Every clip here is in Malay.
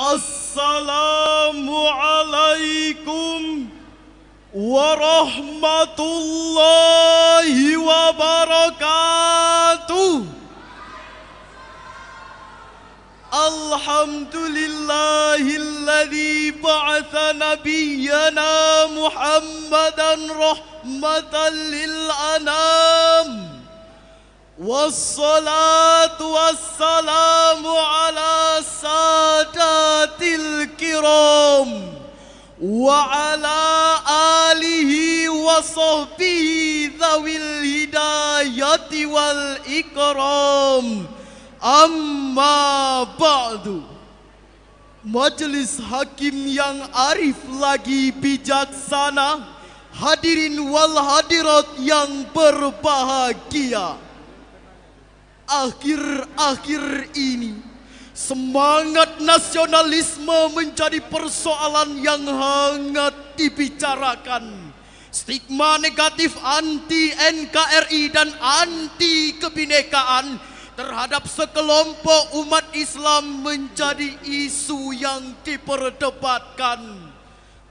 Assalamualaikum warahmatullahi wabarakatuh. Alhamdulillahilladzi ba'atha nabiyyana Muhammadan rahmatan lil anam. Wassalatu wassalamu ala sadatil kiram wa ala alihi wa sahbihi dhawil hidayati wal ikram. Amma ba'du. Majelis hakim yang arif lagi bijaksana, hadirin wal hadirat yang berbahagia. Akhir-akhir ini semangat nasionalisme menjadi persoalan yang hangat dibicarakan. Stigma negatif anti NKRI dan anti kebinekaan terhadap sekelompok umat Islam menjadi isu yang diperdebatkan.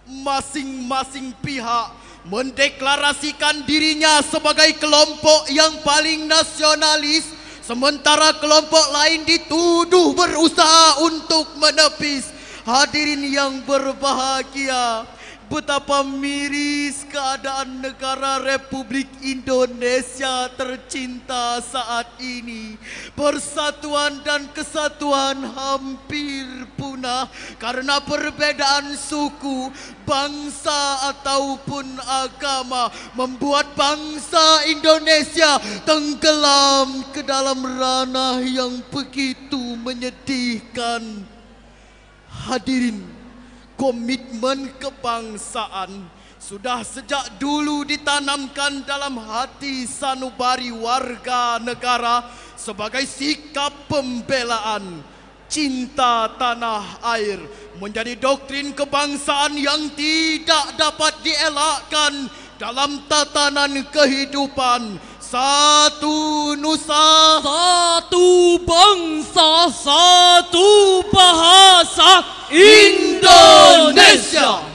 Masing-masing pihak mendeklarasikan dirinya sebagai kelompok yang paling nasionalis, sementara kelompok lain dituduh berusaha untuk menepis. Hadirin yang berbahagia, betapa miris keadaan negara Republik Indonesia tercinta saat ini. Persatuan dan kesatuan hampir punah karena perbedaan suku, bangsa ataupun agama, membuat bangsa Indonesia tenggelam ke dalam ranah yang begitu menyedihkan. Hadirin, komitmen kebangsaan sudah sejak dulu ditanamkan dalam hati sanubari warga negara sebagai sikap pembelaan. Cinta tanah air menjadi doktrin kebangsaan yang tidak dapat dielakkan dalam tatanan kehidupan. Satu nusa, satu bangsa, satu bahasa, Indonesia.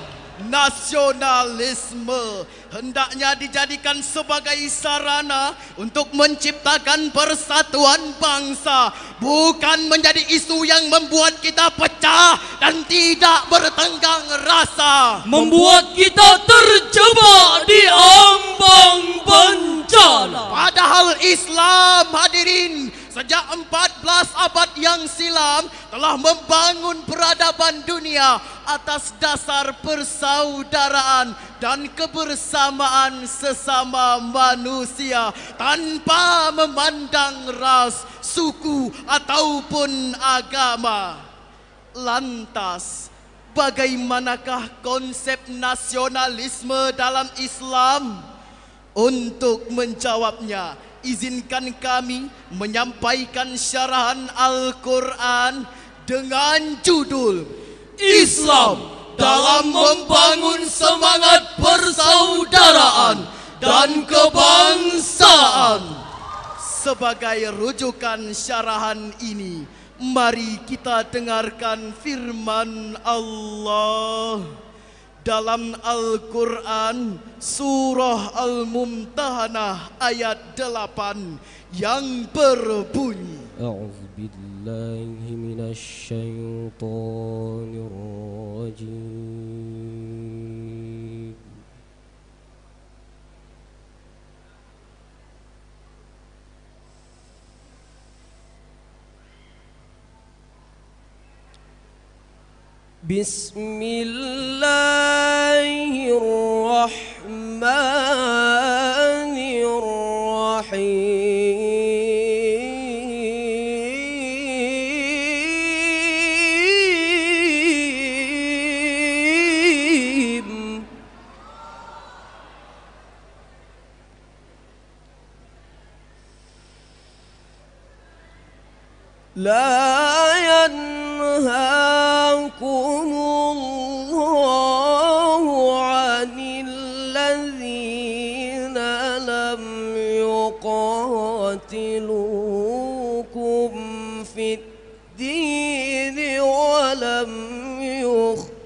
Nasionalisme hendaknya dijadikan sebagai sarana untuk menciptakan persatuan bangsa, bukan menjadi isu yang membuat kita pecah dan tidak bertenggang rasa, membuat kita terjebak di ambang bencana. Padahal Islam, hadirin, sejak 14 abad yang silam telah membangun peradaban dunia atas dasar persaudaraan dan kebersamaan sesama manusia tanpa memandang ras, suku ataupun agama. Lantas, bagaimanakah konsep nasionalisme dalam Islam? Untuk menjawabnya, izinkan kami menyampaikan syarahan Al-Quran dengan judul Islam dalam membangun semangat persaudaraan dan kebangsaan. Sebagai rujukan syarahan ini, mari kita dengarkan firman Allah dalam Al-Quran surah Al-Mumtahanah ayat 8 yang berbunyi, A'udzubillahi minasyaitonirrajim. Bismillahirrahmanirrahim. La yanhaakumullahu 'anil ladzina lam yuqatilukum fid din wa la أولم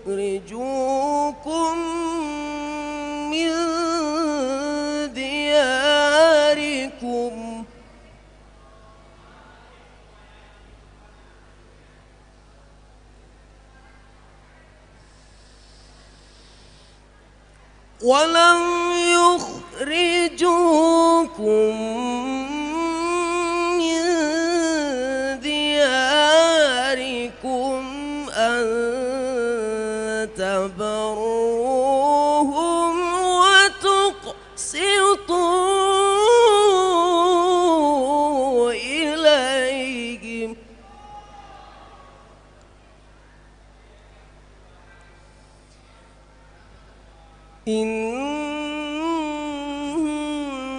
يخرجوكم من دياركم ولم يخرجوكم من دياركم أن تبروهم وتقسطوا إليهم إن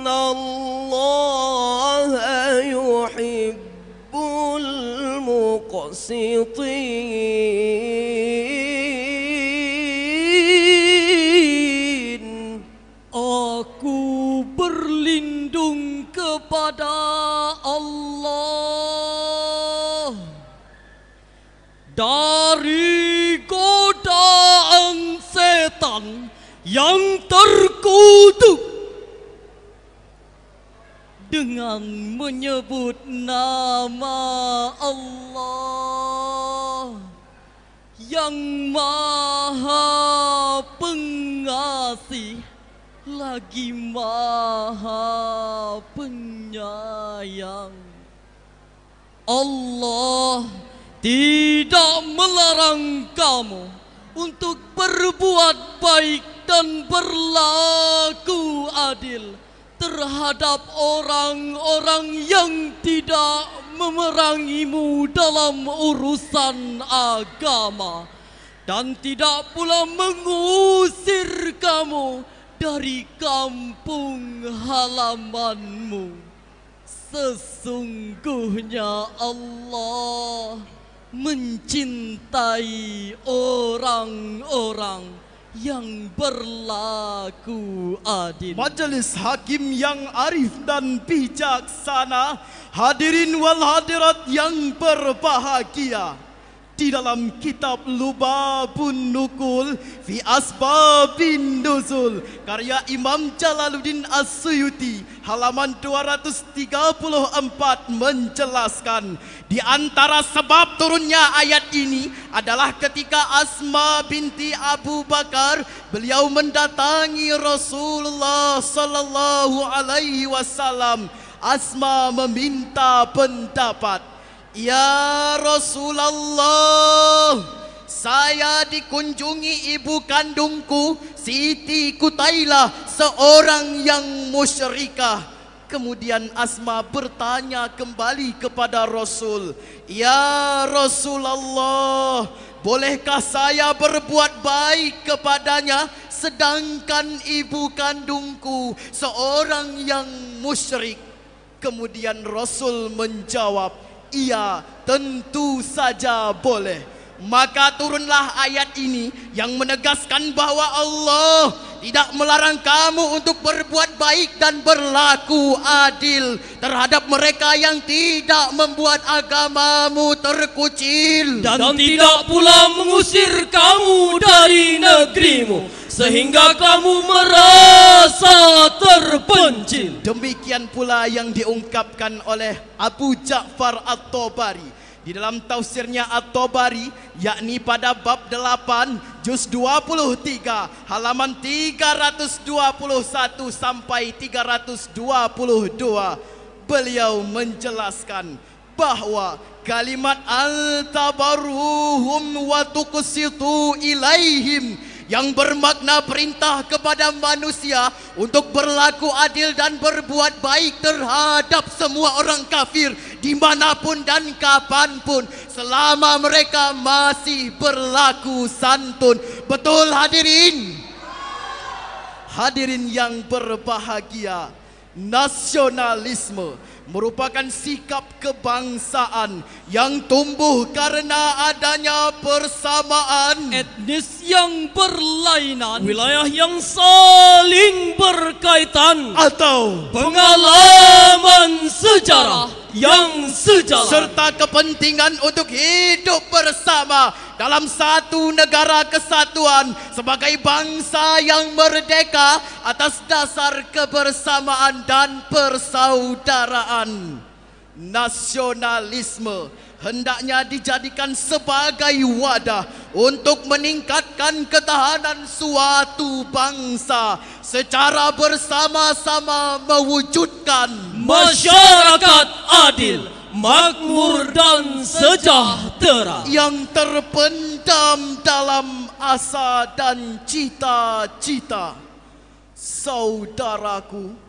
الله يحب المقسطين. Aku berlindung kepada Allah dari godaan setan yang terkutuk dengan menyebut nama Allah yang Maha Pengasih lagi Maha Penyayang. Allah tidak melarang kamu untuk berbuat baik dan berlaku adil terhadap orang-orang yang tidak memerangimu dalam urusan agama dan tidak pula mengusir kamu dari kampung halamanmu. Sesungguhnya Allah mencintai orang-orang yang berlaku adil. Majelis hakim yang arif dan bijaksana, hadirin wal hadirat yang berbahagia. Di dalam kitab Lubabun Nukul fi Asbabin Nuzul karya Imam Jalaluddin As-Suyuti halaman 234 menjelaskan di antara sebab turunnya ayat ini adalah ketika Asma binti Abu Bakar beliau mendatangi Rasulullah sallallahu alaihi wasallam. Asma meminta pendapat. Ya Rasulullah, saya dikunjungi ibu kandungku Siti Kutailah, seorang yang musyrikah. Kemudian Asma bertanya kembali kepada Rasul, ya Rasulullah, bolehkah saya berbuat baik kepadanya sedangkan ibu kandungku seorang yang musyrik? Kemudian Rasul menjawab, iya, tentu saja boleh. Maka turunlah ayat ini yang menegaskan bahwa Allah tidak melarang kamu untuk berbuat baik dan berlaku adil terhadap mereka yang tidak membuat agamamu terkucil dan tidak pula mengusir kamu dari negerimu sehingga kamu merasa terpencil. Demikian pula yang diungkapkan oleh Abu Ja'far At-Tabari di dalam tafsirnya At-Tabari, yakni pada bab 8 juz 23 halaman 321 sampai 322. Beliau menjelaskan bahwa kalimat al-tabarruhum wa tuqsitu ilaihim yang bermakna perintah kepada manusia untuk berlaku adil dan berbuat baik terhadap semua orang kafir dimanapun dan kapanpun selama mereka masih berlaku santun. Betul hadirin? Hadirin yang berbahagia, nasionalisme merupakan sikap kebangsaan yang tumbuh karena adanya persamaan etnis yang berlainan, wilayah yang saling berkaitan, atau pengalaman sejarah yang sejalan serta kepentingan untuk hidup bersama dalam satu negara kesatuan sebagai bangsa yang merdeka atas dasar kebersamaan dan persaudaraan. Nasionalisme hendaknya dijadikan sebagai wadah untuk meningkatkan ketahanan suatu bangsa secara bersama-sama mewujudkan masyarakat adil, makmur dan sejahtera yang terpendam dalam asa dan cita-cita. Saudaraku,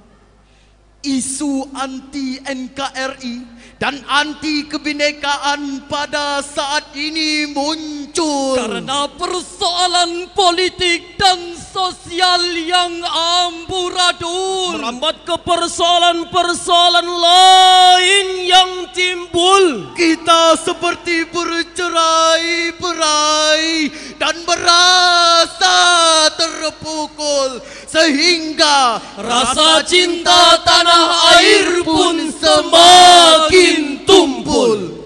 isu anti NKRI dan anti kebinekaan pada saat ini muncul karena persoalan politik dan sosial yang amburadul, merambat ke persoalan-persoalan lain yang timbul. Kita seperti bercerai-berai dan merasa terpukul sehingga rasa cinta tanah air pun semakin tumpul.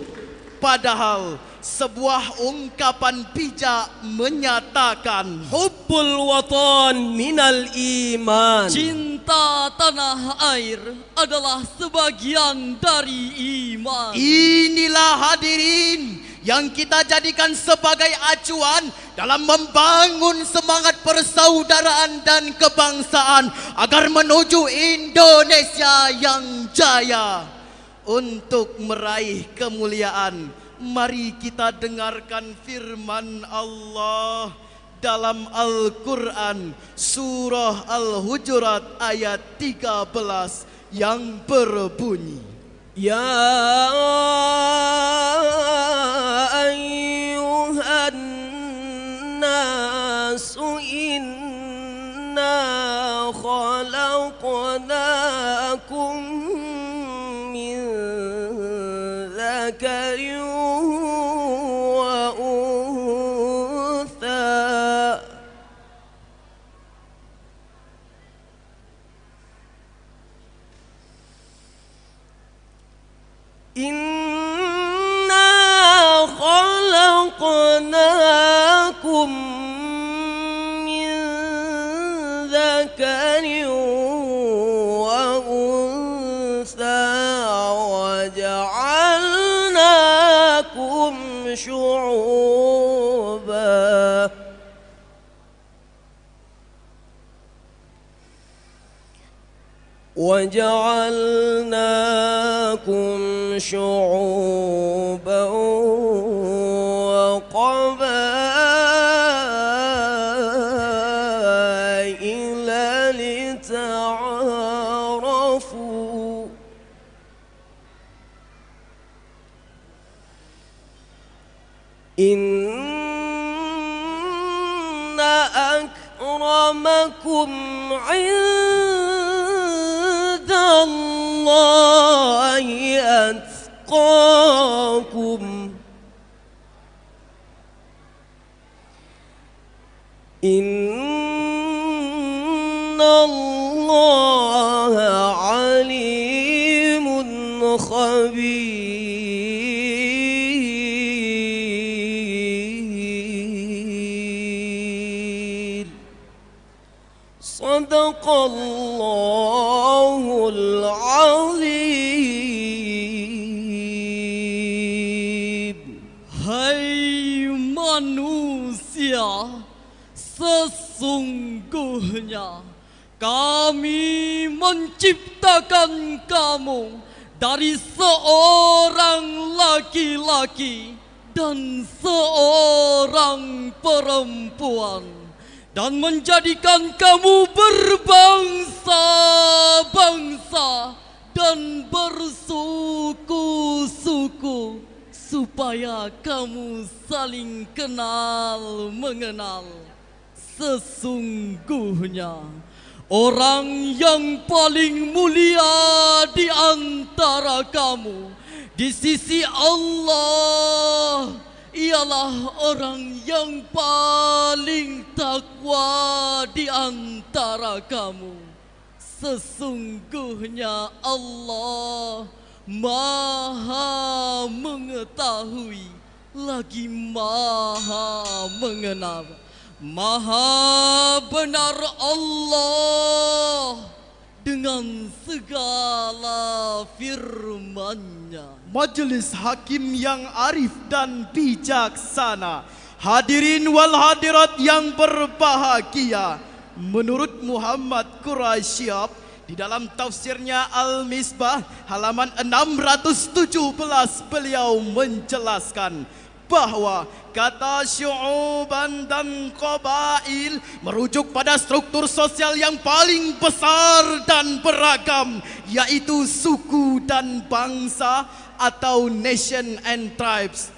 Padahal sebuah ungkapan bijak menyatakan Hubbul watan minal iman. Cinta tanah air adalah sebagian dari iman. inilah hadirin yang kita jadikan sebagai acuan dalam membangun semangat persaudaraan dan kebangsaan agar menuju Indonesia yang jaya. Untuk meraih kemuliaan, mari kita dengarkan firman Allah dalam Al-Quran surah Al-Hujurat ayat 13 yang berbunyi, Ya ayyuhan nasu inna khalaqnakum min dzakarin wa untha Inna khalaqnakum min dzakarin wa untha wa ja'alnakum syu'uban وجعلناكم شعوبا وقبائل لتعارفوا إن أكرمكم عند الله أتقاكم إن الله عليم خبير صدق الله العظيم. Hai manusia, sesungguhnya kami menciptakan kamu dari seorang laki-laki dan seorang perempuan dan menjadikan kamu berbangsa-bangsa dan bersuku-suku supaya kamu saling kenal mengenal. Sesungguhnya orang yang paling mulia di antara kamu di sisi Allah ialah orang yang paling takwa di antara kamu. Sesungguhnya Allah Maha mengetahui, lagi maha mengenal. Maha benar Allah dengan segala firman-Nya. Majelis hakim yang arif dan bijaksana, hadirin wal hadirat yang berbahagia, menurut Muhammad Quraisyab di dalam tafsirnya Al-Misbah halaman 617 beliau menjelaskan bahwa kata syu'uban dan qabail merujuk pada struktur sosial yang paling besar dan beragam, yaitu suku dan bangsa atau nation and tribes.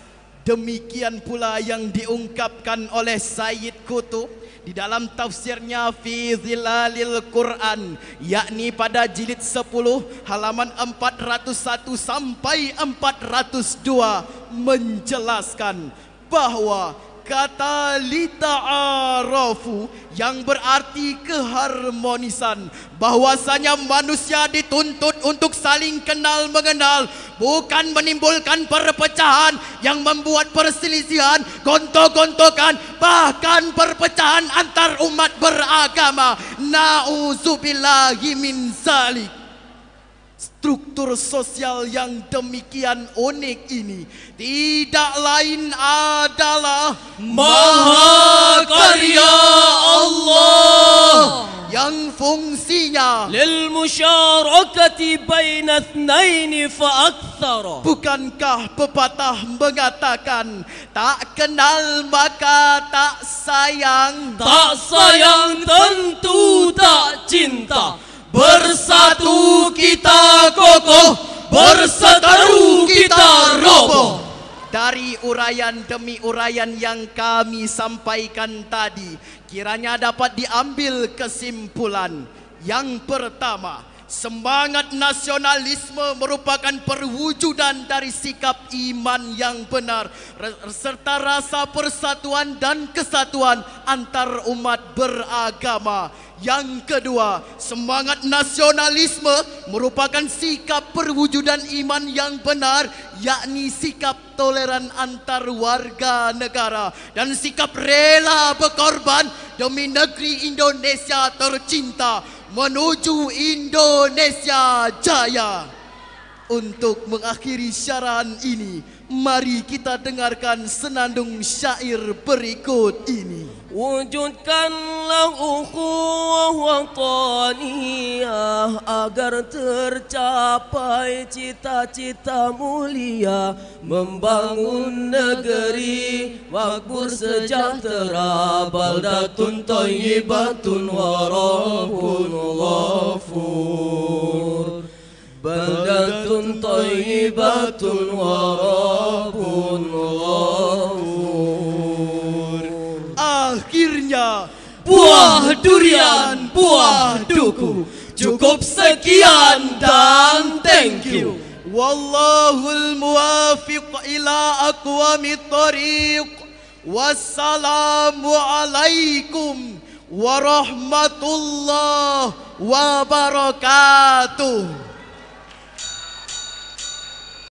Demikian pula yang diungkapkan oleh Sayyid Qutb di dalam tafsirnya Fi Zilalil Quran, yakni pada jilid 10 halaman 401 sampai 402 menjelaskan bahwa kata lita'arafu yang berarti keharmonisan, bahwasanya manusia dituntut untuk saling kenal mengenal, bukan menimbulkan perpecahan yang membuat perselisihan, gontok-gontokan, bahkan perpecahan antar umat beragama. Na'udzubillahi min zalik. Struktur sosial yang demikian unik ini tidak lain adalah Mahakarya Allah yang fungsinya lil musyarakati baina itsnaini fa aktsara. Bukankah pepatah mengatakan tak kenal maka tak sayang? Tak sayang tentu tak cinta. Bersatu kita kokoh, berseteru kita roboh. Dari uraian demi uraian yang kami sampaikan tadi, kiranya dapat diambil kesimpulan. Yang pertama, semangat nasionalisme merupakan perwujudan dari sikap iman yang benar serta rasa persatuan dan kesatuan antar umat beragama. Yang kedua, semangat nasionalisme merupakan sikap perwujudan iman yang benar, yakni sikap toleran antar warga negara dan sikap rela berkorban demi negeri Indonesia tercinta menuju Indonesia Jaya. Untuk mengakhiri syarahan ini, mari kita dengarkan senandung syair berikut ini. Wujudkanlah ukhuwah wataniyah agar tercapai cita-cita mulia, membangun negeri makmur sejahtera, baldatun thayyibatun warahun ghafur. Baldatun thayyibatun warahun ghafur. Akhirnya buah durian, buah duku. Cukup sekian dan thank you. Wallahul muwafiq ila aqwamit thariq. Wassalamu alaikum warahmatullahi wabarakatuh.